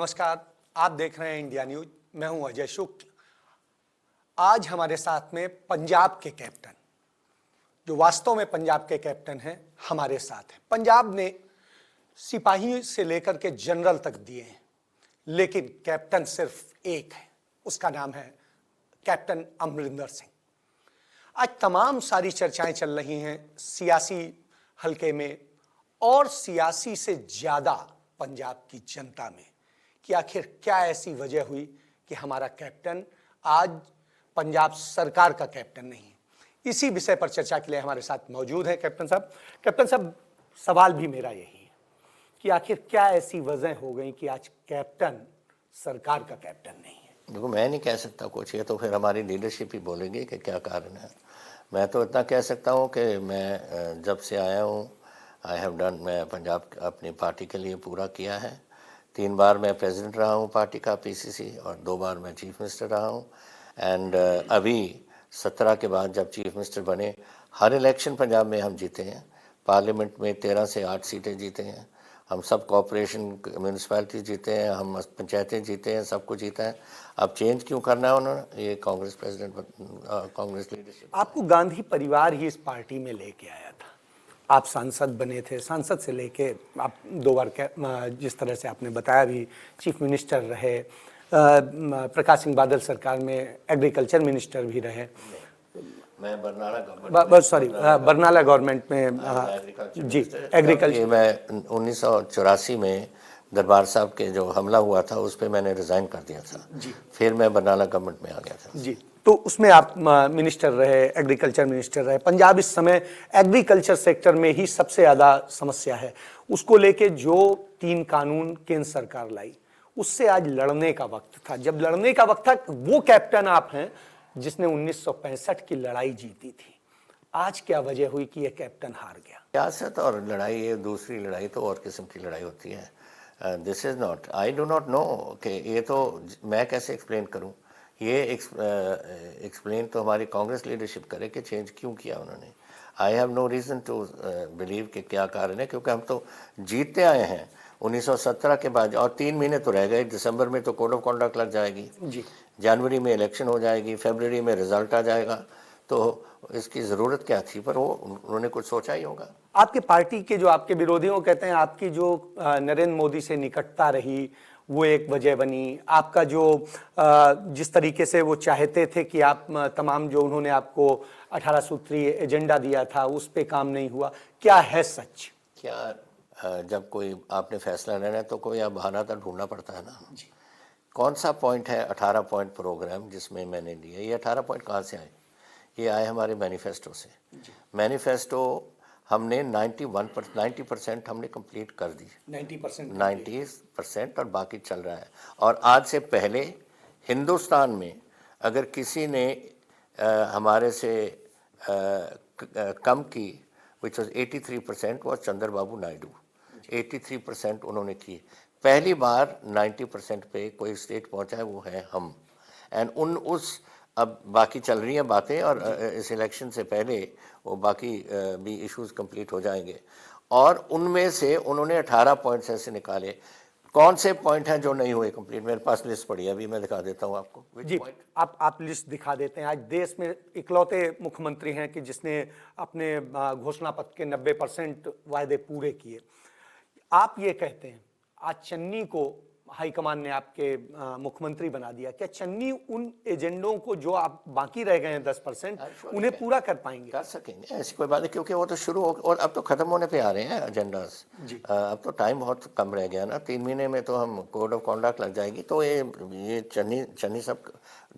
नमस्कार, आप देख रहे हैं इंडिया न्यूज। मैं हूं अजय शुक्ल। आज हमारे साथ में पंजाब के कैप्टन, जो वास्तव में पंजाब के कैप्टन हैं, हमारे साथ हैं। पंजाब ने सिपाही से लेकर के जनरल तक दिए हैं, लेकिन कैप्टन सिर्फ एक है, उसका नाम है कैप्टन अमरिंदर सिंह। आज तमाम सारी चर्चाएं चल रही हैं सियासी हलके में और सियासी से ज्यादा पंजाब की जनता में कि आखिर क्या ऐसी वजह हुई कि हमारा कैप्टन आज पंजाब सरकार का कैप्टन नहीं है। इसी विषय पर चर्चा के लिए हमारे साथ मौजूद है कैप्टन साहब। कैप्टन साहब, सवाल भी मेरा यही है कि आखिर क्या ऐसी वजह हो गई कि आज कैप्टन सरकार का कैप्टन नहीं है। देखो, मैं नहीं कह सकता कुछ, ये तो फिर हमारी लीडरशिप ही बोलेगी कि क्या कारण है। मैं तो इतना कह सकता हूँ कि मैं जब से आया हूँ मैं पंजाब अपनी पार्टी के लिए पूरा किया है। 3 बार मैं प्रेसिडेंट रहा हूँ पार्टी का पीसीसी और 2 बार मैं चीफ मिनिस्टर रहा हूँ। एंड अभी 17 के बाद जब चीफ मिनिस्टर बने, हर इलेक्शन पंजाब में हम जीते हैं। पार्लियामेंट में 13 से 8 सीटें जीते हैं। हम सब कॉरपोरेशन म्यूनसिपैलिटी जीते हैं, हम पंचायतें जीते हैं, सब कुछ जीता है। अब चेंज क्यों करना है उन्होंने? ये कांग्रेस कांग्रेस लीडरशिप। आपको गांधी परिवार ही इस पार्टी में लेके आया था। आप सांसद बने थे, सांसद से लेके आप 2 बार जिस तरह से आपने बताया भी चीफ मिनिस्टर रहे, प्रकाश सिंह बादल सरकार में एग्रीकल्चर मिनिस्टर भी रहे। मैं बरनाला गवर्नमेंट में जी एग्रीकल्चर। मैं 1984 में दरबार साहब के जो हमला हुआ था उस पर मैंने रिज़ाइन कर दिया था जी। फिर मैं बरनाला गवर्नमेंट में आ गया था जी। तो उसमें आप मिनिस्टर रहे, एग्रीकल्चर मिनिस्टर रहे। पंजाब इस समय एग्रीकल्चर सेक्टर में ही सबसे ज़्यादा समस्या है। उसको लेके जो 3 कानून केंद्र सरकार लाई, उससे आज लड़ने का वक्त था। जब लड़ने का वक्त था, वो कैप्टन आप हैं जिसने 1965 की लड़ाई जीती थी। आज क्या वजह हुई कि ये कैप्टन हार गया? सियासत और लड़ाई, ये दूसरी लड़ाई तो और किस्म की लड़ाई होती है। This is not, I do not know कि ये तो मैं कैसे एक्सप्लेन करूं। ये एक्सप्लेन तो हमारी कांग्रेस लीडरशिप करे कि चेंज क्यों किया उन्होंने। I have no reason to believe कि क्या कारण है, क्योंकि हम तो जीतते आए हैं 1917 के बाद, और 3 महीने तो रह गए। दिसंबर में तो कोड ऑफ कॉन्डक्ट लग जाएगी जी, जनवरी में इलेक्शन हो जाएगी, फरवरी में रिजल्ट आ जाएगा। तो इसकी ज़रूरत क्या थी? पर वो उन्होंने कुछ सोचा ही होगा। आपके पार्टी के जो आपके विरोधी वो कहते हैं आपकी जो नरेंद्र मोदी से निकटता रही वो एक वजह बनी। आपका जो जिस तरीके से वो चाहते थे कि आप तमाम जो उन्होंने आपको 18 सूत्रीय एजेंडा दिया था उस पे काम नहीं हुआ। क्या है सच? क्या जब कोई आपने फैसला लेना है तो कोई आप बहाना तो ढूंढना पड़ता है ना जी। कौन सा पॉइंट है 18 पॉइंट प्रोग्राम जिसमें मैंने लिया? ये 18 पॉइंट कहाँ से आए? ये आए हमारे मैनिफेस्टो से। मैनिफेस्टो हमने 90% हमने कंप्लीट कर दी। 90% और बाकी चल रहा है। और आज से पहले हिंदुस्तान में अगर किसी ने हमारे से कम की, which was 83%, was Chandrababu Naidu. 83% उन्होंने की। पहली बार 90% पे कोई स्टेट पहुंचा है, वो है हम। एंड अब बाकी चल रही हैं बातें, और इस इलेक्शन से पहले वो बाकी भी इश्यूज कंप्लीट हो जाएंगे। और उनमें से उन्होंने 18 पॉइंट्स ऐसे निकाले। कौन से पॉइंट हैं जो नहीं हुए कंप्लीट? मेरे पास लिस्ट पड़ी है, अभी मैं दिखा देता हूँ आपको जी। आप लिस्ट दिखा देते हैं। आज देश में इकलौते मुख्यमंत्री हैं कि जिसने अपने घोषणा पत्र के 90% वायदे पूरे किए। आप ये कहते हैं आज चन्नी को हाईकमान ने आपके मुख्यमंत्री बना दिया, क्या चन्नी उन एजेंडों को जो आप बाकी रह गए हैं 10% उन्हें पूरा कर पाएंगे? कर सकेंगे, ऐसी कोई बात नहीं, क्योंकि वो तो शुरू हो और अब तो खत्म होने पे आ रहे हैं एजेंडास। अब तो टाइम बहुत कम रह गया ना। 3 महीने में तो हम कोड ऑफ कॉन्डक्ट लग जाएगी। तो ये चन्नी सब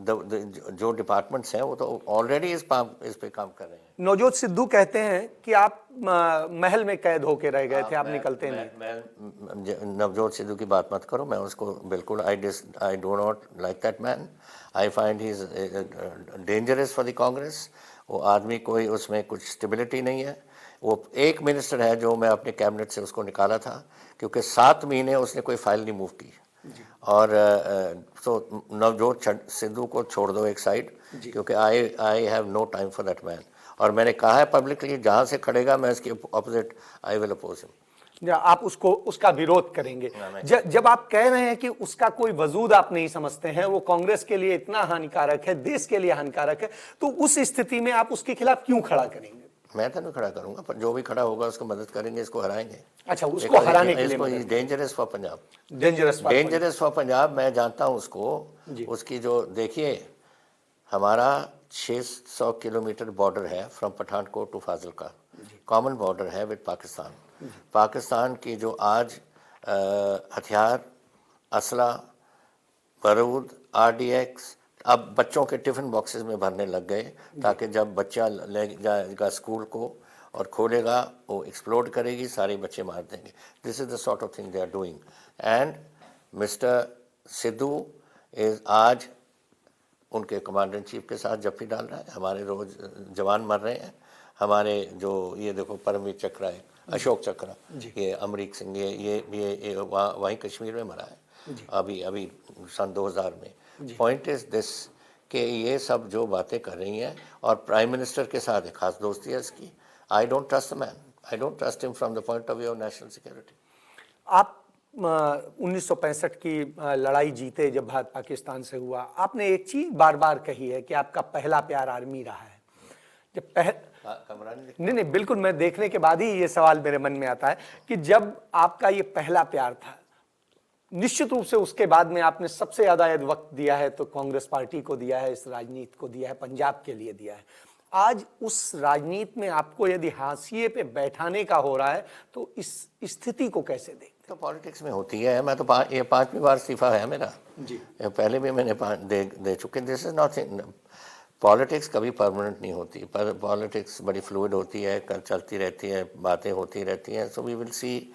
जो डिपार्टमेंट्स हैं वो तो ऑलरेडी इस पे काम कर रहे हैं। नवजोत सिद्धू कहते हैं कि आप महल में कैद होके रह गए थे, आप निकलते नहीं। मैं नवजोत सिद्धू की बात मत करो, मैं उसको बिल्कुल I do not like that man. I find he is dangerous for the Congress. वो आदमी कोई उसमें कुछ स्टेबिलिटी नहीं है। वो एक मिनिस्टर है जो मैं अपने कैबिनेट से उसको निकाला था, क्योंकि 7 महीने उसने कोई फाइल नहीं मूव की। और तो नवजोत सिद्धू को छोड़ दो एक साइड, क्योंकि I have no time for that man. और मैंने कहा है पब्लिकली, जहाँ से खड़ेगा मैं इसके opposite I will oppose him. या आप उसको उसका विरोध करेंगे। जब आप कह रहे हैं कि उसका कोई वजूद आप नहीं समझते हैं, वो कांग्रेस के लिए इतना हानिकारक है, देश के लिए हानिकारक है, तो उस स्थिति में आप उसके खिलाफ क्यों खड़ा करेंगे? मैं तो नहीं खड़ा करूंगा, पर जो भी खड़ा होगा उसको मदद करेंगे, इसको हराएंगे। अच्छा, उसको हराने के लिए इसको dangerous for Punjab, dangerous for Punjab. मैं जानता हूँ उसको, उसकी जो देखिए, हमारा 600 किलोमीटर बॉर्डर है from Pathankot to Fazilka, common border है विद पाकिस्तान। पाकिस्तान की जो आज हथियार, असला, बारूद, RDX अब बच्चों के टिफ़िन बॉक्सेस में भरने लग गए, ताकि जब बच्चा ले जाएगा स्कूल को और खोलेगा, वो एक्सप्लोड करेगी, सारे बच्चे मार देंगे। This is the sort of thing they are doing. And mister Sidhu is आज उनके कमांडर इन चीफ के साथ जप्फी डाल रहा है। हमारे रोज जवान मर रहे हैं, हमारे जो ये देखो परमवीर चक्र है, अशोक चक्र, ये अमरीक सिंह, ये वहीं कश्मीर में मरा है अभी सन 2000 में। पॉइंट इज दिस कि ये सब जो बातें कर रही हैं, और प्राइम मिनिस्टर के साथ एक खास दोस्ती है इसकी। I don't trust the man, I don't trust him from the point of view of national security. आप 1965 की लड़ाई जीते जब भारत पाकिस्तान से हुआ, आपने एक चीज बार बार कही है कि आपका पहला प्यार आर्मी रहा है। जब नहीं, बिल्कुल, मैं देखने के बाद ही ये सवाल मेरे मन में आता है कि जब आपका ये पहला प्यार था, निश्चित रूप से उसके बाद में आपने सबसे ज्यादा यदि वक्त दिया है तो कांग्रेस पार्टी को दिया है, इस राजनीति को दिया है, पंजाब के लिए दिया है। आज उस राजनीति में आपको यदि हाशिए पे बैठाने का हो रहा है, तो इस स्थिति को कैसे देखते? तो पॉलिटिक्स में होती है। मैं तो ये 5वीं बार इस्तीफा है मेरा जी। पहले भी मैंने दे चुके। दिस इज नॉट, पॉलिटिक्स कभी परमानेंट नहीं होती, पर पॉलिटिक्स बड़ी फ्लूइड होती है, चलती रहती है, बातें होती रहती हैं। सो वी विल सी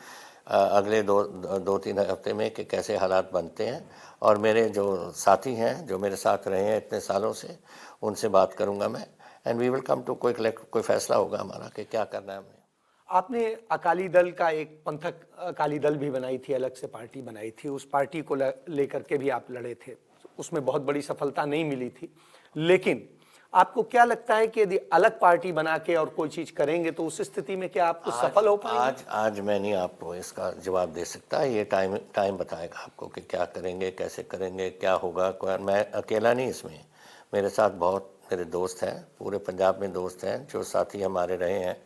अगले दो तीन हफ्ते में कि कैसे हालात बनते हैं। और मेरे जो साथी हैं, जो मेरे साथ रहे हैं इतने सालों से, उनसे बात करूंगा मैं, and we will come to कोई फैसला होगा हमारा कि क्या करना है हमें। आपने अकाली दल का एक पंथक अकाली दल भी बनाई थी, अलग से पार्टी बनाई थी, उस पार्टी को लेकर के भी आप लड़े थे, उसमें बहुत बड़ी सफलता नहीं मिली थी। लेकिन आपको क्या लगता है कि यदि अलग पार्टी बना के और कोई चीज करेंगे तो उस स्थिति में क्या आप सफल हो पाएंगे? आज मैं नहीं आपको इसका जवाब दे सकता। ये टाइम बताएगा आपको कि क्या करेंगे, कैसे करेंगे, क्या होगा। मैं अकेला नहीं इसमें, मेरे साथ बहुत मेरे दोस्त हैं, पूरे पंजाब में दोस्त हैं, जो साथी हमारे रहे हैं।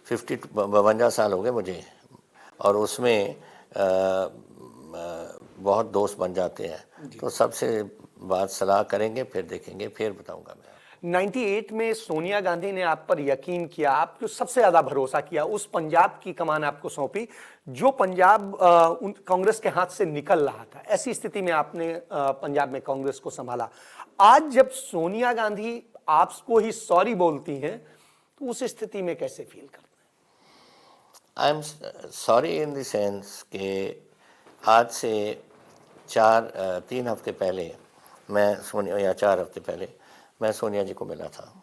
52 साल हो गए मुझे, और उसमें बहुत दोस्त बन जाते हैं। तो सबसे बात सलाह करेंगे, फिर देखेंगे, फिर बताऊंगा मैं। 98 में सोनिया गांधी ने आप पर यकीन किया, आपको सबसे ज्यादा भरोसा किया, उस पंजाब की कमान आपको सौंपी जो पंजाब कांग्रेस के हाथ से निकल रहा था। ऐसी स्थिति में आपने पंजाब में कांग्रेस को संभाला। आज जब सोनिया गांधी आपको ही सॉरी बोलती हैं, तो उस स्थिति में कैसे फील करते हैं? I am sorry in the sense कि आज से 3 हफ्ते पहले मैं सोनिया, या 4 हफ्ते पहले मैं सोनिया जी को मिला था।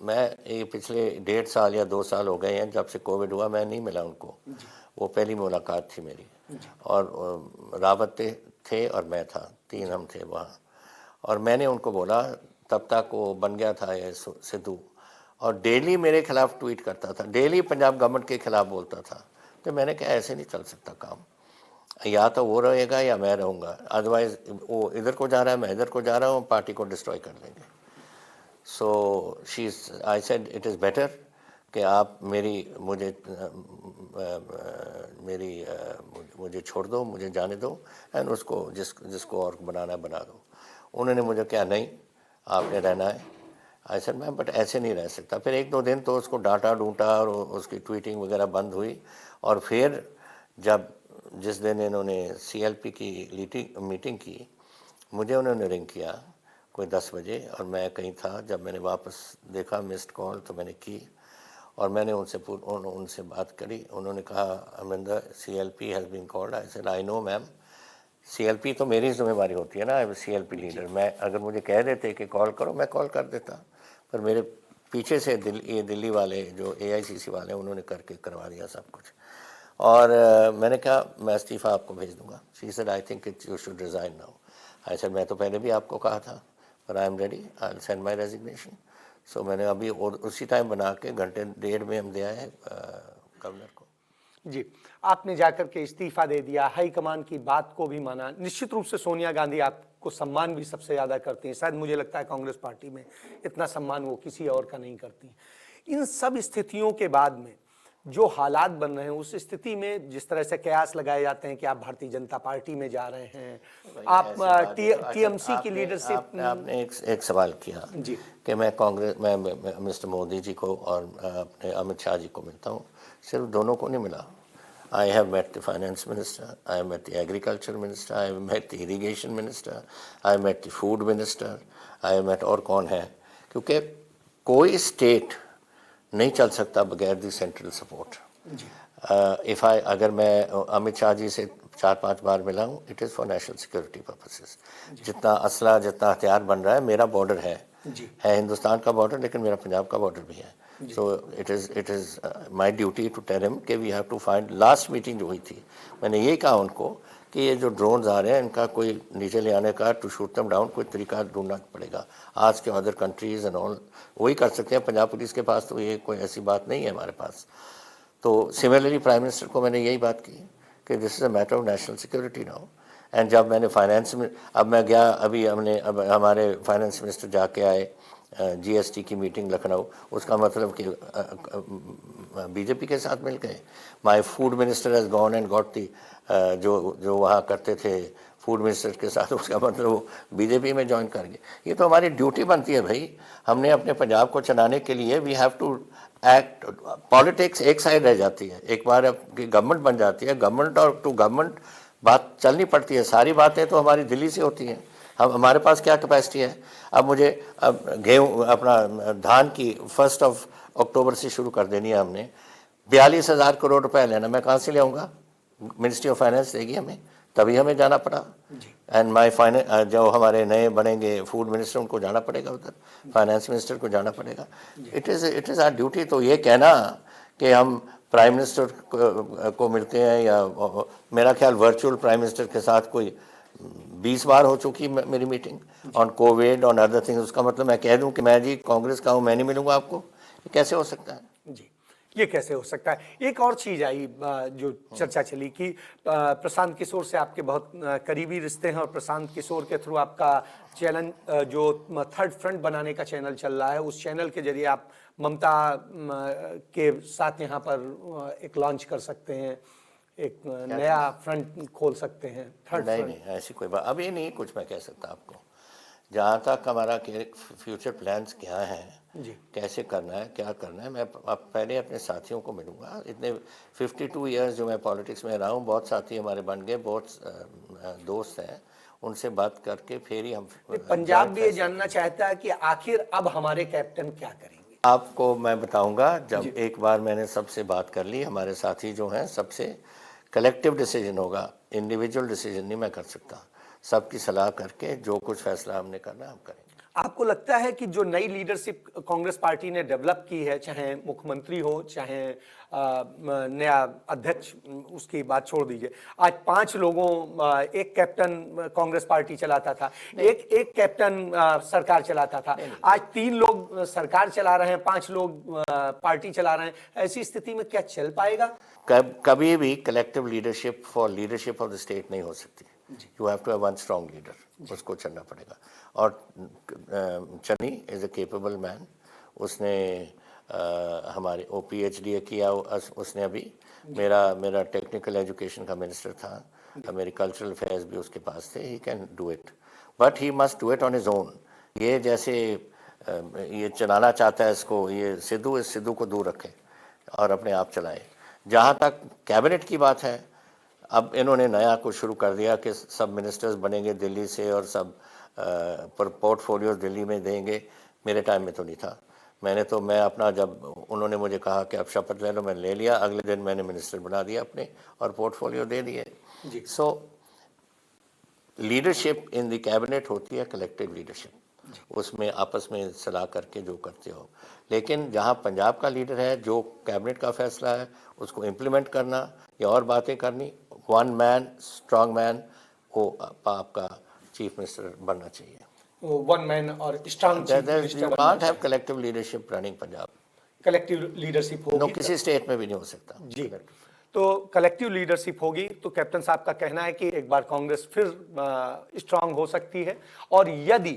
मैं ये पिछले 1.5 साल या 2 साल हो गए हैं, जब से कोविड हुआ मैं नहीं मिला उनको। वो पहली मुलाकात थी मेरी, और रावत थे और मैं था, 3 हम थे वहाँ। और मैंने उनको बोला, तब तक वो बन गया था ये सिद्धू, और डेली मेरे खिलाफ ट्वीट करता था, डेली पंजाब गवर्नमेंट के खिलाफ बोलता था। तो मैंने कहा ऐसे नहीं चल सकता काम, या तो वो रहेगा या मैं रहूँगा, अदरवाइज वो इधर को जा रहा है, मैं इधर को जा रहा हूँ, पार्टी को डिस्ट्रॉय कर देंगे। So I said it is better कि आप मुझे छोड़ दो, मुझे जाने दो, एंड उसको जिसको और बनाना है बना दो। उन्होंने मुझे कहा नहीं, आपने रहना है। आई सेड मैम बट ऐसे नहीं रह सकता। फिर 1-2 दिन तो उसको डांटा डूंटा, और उसकी ट्वीटिंग वगैरह बंद हुई। और फिर जिस दिन इन्होंने CLP की मीटिंग की, मुझे उन्होंने रिंग किया कोई 10 बजे, और मैं कहीं था। जब मैंने वापस देखा मिस्ड कॉल, तो मैंने की, और मैंने उनसे बात करी। उन्होंने कहा Amarinder, CLP has been called. I said I know ma'am, CLP तो मेरी जिम्मेवारी होती है ना, CLP लीडर। मैं अगर मुझे कह देते कि कॉल करो, मैं कॉल कर देता, पर मेरे पीछे से दिल्ली वाले जो AICC वाले, उन्होंने करके करवा दिया सब कुछ। और मैंने कहा मैं इस्तीफ़ा आपको भेज दूंगा। She said I think you should resign now. I said मैं तो पहले भी आपको कहा था, पर I am ready, I will send my resignation. So मैंने अभी उसी टाइम बना के 1.5 घंटे में हम दे आए गवर्नर को। जी, आपने जाकर के इस्तीफा दे दिया, हाईकमान की बात को भी माना। निश्चित रूप से सोनिया गांधी आपको सम्मान भी सबसे ज़्यादा करती हैं। शायद मुझे लगता है कांग्रेस पार्टी में इतना सम्मान वो किसी और का नहीं करती। इन सब स्थितियों के बाद में जो हालात बन रहे हैं, उस स्थिति में जिस तरह से कयास लगाए जाते हैं कि आप भारतीय जनता पार्टी में जा रहे हैं, आप टीएमसी की लीडरशिप। आपने एक सवाल किया जी कि मैं कांग्रेस मैं मिस्टर मोदी जी को और अपने अमित शाह जी को मिलता हूँ। सिर्फ दोनों को नहीं मिला। I have met the finance minister, I have met the agriculture minister, I have met the irrigation minister, I have met the food minister, I have met, और कौन है, क्योंकि कोई स्टेट नहीं चल सकता बगैर दी सेंट्रल सपोर्ट। अगर मैं अमित शाह जी से 4-5 बार मिला हूँ, it is for national security purposes. जितना असला, जितना हथियार बन रहा है, मेरा बॉर्डर है हिंदुस्तान का बॉर्डर, लेकिन मेरा पंजाब का बॉर्डर भी है। So it is my duty to tell him कि we have to find. Last meeting जो हुई थी, मैंने यही कहा उनको कि ये जो ड्रोन्स आ रहे हैं, इनका कोई नीचे ले आने का, टू शूट देम डाउन, कोई तरीका ढूंढना पड़ेगा। आज के अदर कंट्रीज एंड ऑल वही कर सकते हैं। पंजाब पुलिस के पास तो ये कोई ऐसी बात नहीं है हमारे पास। तो सिमिलरली प्राइम मिनिस्टर को मैंने यही बात की कि this is a matter of national security now. And जब मैंने फाइनेंस में, अब मैं गया, अभी अब हमारे फाइनेंस मिनिस्टर जाके आए जीएसटी की मीटिंग लखनऊ, उसका मतलब कि बीजेपी के साथ मिल गए। My food minister has gone and got the, जो वहाँ करते थे फूड मिनिस्टर के साथ, उसका मतलब वो बीजेपी में ज्वाइन कर गए। ये तो हमारी ड्यूटी बनती है भाई। हमने अपने पंजाब को चलाने के लिए we have to act. Politics एक साइड रह जाती है, एक बार आपकी गवर्नमेंट बन जाती है, गवर्नमेंट और टू गवर्नमेंट बात चलनी पड़ती है। सारी बातें तो हमारी दिल्ली से होती हैं। हमारे पास क्या कैपेसिटी है। अब मुझे गेहूँ अपना धान की 1 अक्टूबर से शुरू कर देनी है हमने। 42,000 करोड़ रुपए लेना, मैं कहाँ से ले आऊँगा? मिनिस्ट्री ऑफ फाइनेंस देगी हमें, तभी हमें जाना पड़ा। एंड माई फाइनेंस, जो हमारे नए बनेंगे फूड मिनिस्टर, उनको जाना पड़ेगा उधर, फाइनेंस मिनिस्टर को जाना पड़ेगा। It is our duty. तो ये कहना कि हम प्राइम मिनिस्टर को मिलते हैं, या मेरा ख्याल वर्चुअल प्राइम मिनिस्टर के साथ कोई 20 बार हो चुकी मेरी meeting on Covid, on other things. उसका मतलब मैं कह दूं कि मैं जी कांग्रेस का हूं, मैं नहीं मिलूंगा आपको, ये कैसे हो सकता है? जी, ये कैसे हो सकता है? एक और चीज आई जो चर्चा चली कि प्रशांत किशोर से आपके बहुत करीबी रिश्ते हैं, और प्रशांत किशोर के थ्रू आपका चैनल, जो थर्ड फ्रंट बनाने का चैनल चल रहा है, उस चैनल के जरिए आप ममता के साथ यहाँ पर एक लॉन्च कर सकते हैं, एक नया फ्रंट खोल सकते हैं, थर्ड फ्रंट। नहीं, ऐसी कोई बात अभी नहीं कुछ मैं कह सकता आपको। जहाँ तक हमारा फ्यूचर प्लान्स क्या हैं, कैसे करना है, क्या करना है, मैं पहले अपने साथियों को मिलूंगा। इतने 52 ईयर्स जो मैं पॉलिटिक्स में रहा हूँ, बहुत साथी हमारे बन गए, बहुत दोस्त हैं, उनसे बात करके फिर ही हम। पंजाब भी ये जानना चाहता है कि आखिर अब हमारे कैप्टन क्या करेंगे। आपको मैं बताऊंगा जब एक बार मैंने सबसे बात कर ली, हमारे साथी जो हैं, सबसे कलेक्टिव डिसीजन होगा, इंडिविजुअल डिसीजन नहीं मैं कर सकता। सबकी सलाह करके जो कुछ फैसला हमने करना हम करेंगे। आपको लगता है कि जो नई लीडरशिप कांग्रेस पार्टी ने डेवलप की है, चाहे मुख्यमंत्री हो, चाहे नया अध्यक्ष, उसकी बात छोड़ दीजिए, आज 5 लोगों, एक कैप्टन कांग्रेस पार्टी चलाता था, एक कैप्टन सरकार चलाता था, आज 3 लोग सरकार चला रहे हैं, 5 लोग पार्टी चला रहे हैं। ऐसी स्थिति में क्या चल पाएगा? कभी भी collective leadership for leadership of the state नहीं हो सकती। You have to have one strong leader, उसको चलना पड़ेगा। और Channi is a capable man. उसने हमारे PhD किया, उसने अभी मेरा टेक्निकल एजुकेशन का मिनिस्टर था, मेरी कल्चरल अफेयर्स भी उसके पास थे। He can do it, but he must do it on his own. ये जैसे ये चलाना चाहता है इसको, ये सिद्धू को दूर रखे और अपने आप चलाए। जहाँ तक कैबिनेट की बात है, अब इन्होंने नया कुछ शुरू कर दिया कि सब मिनिस्टर्स बनेंगे दिल्ली से, और सब पर पोर्टफोलियो दिल्ली में देंगे। मेरे टाइम में तो नहीं था। मैं अपना, जब उन्होंने मुझे कहा कि आप शपथ ले लो, मैंने ले लिया, अगले दिन मैंने मिनिस्टर बना दिया अपने और पोर्टफोलियो दे दिए। सो लीडरशिप इन द कैबिनेट होती है कलेक्टिव लीडरशिप, उसमें आपस में सलाह करके जो करते हो। लेकिन जहाँ पंजाब का लीडर है, जो कैबिनेट का फैसला है उसको इम्प्लीमेंट करना या और बातें करनी, वन मैन स्ट्रॉन्ग मैन वो आपका चीफ मिनिस्टर बनना चाहिए। वन मैन और strong chief minister. You can't have collective leadership running Punjab. Collective leadership होगी, किसी स्टेट में भी नहीं हो सकता। जी। तो कलेक्टिव लीडरशिप होगी तो कैप्टन साहब का कहना है कि एक बार कांग्रेस फिर स्ट्रांग हो सकती है। और यदि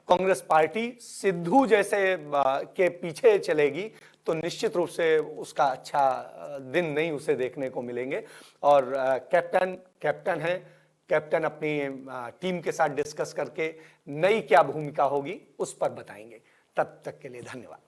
कांग्रेस पार्टी सिद्धू जैसे के पीछे चलेगी तो निश्चित रूप से उसका अच्छा दिन नहीं उसे देखने को मिलेंगे। और कैप्टन है, कैप्टन अपनी टीम के साथ डिस्कस करके नई क्या भूमिका होगी उस पर बताएंगे। तब तक के लिए धन्यवाद।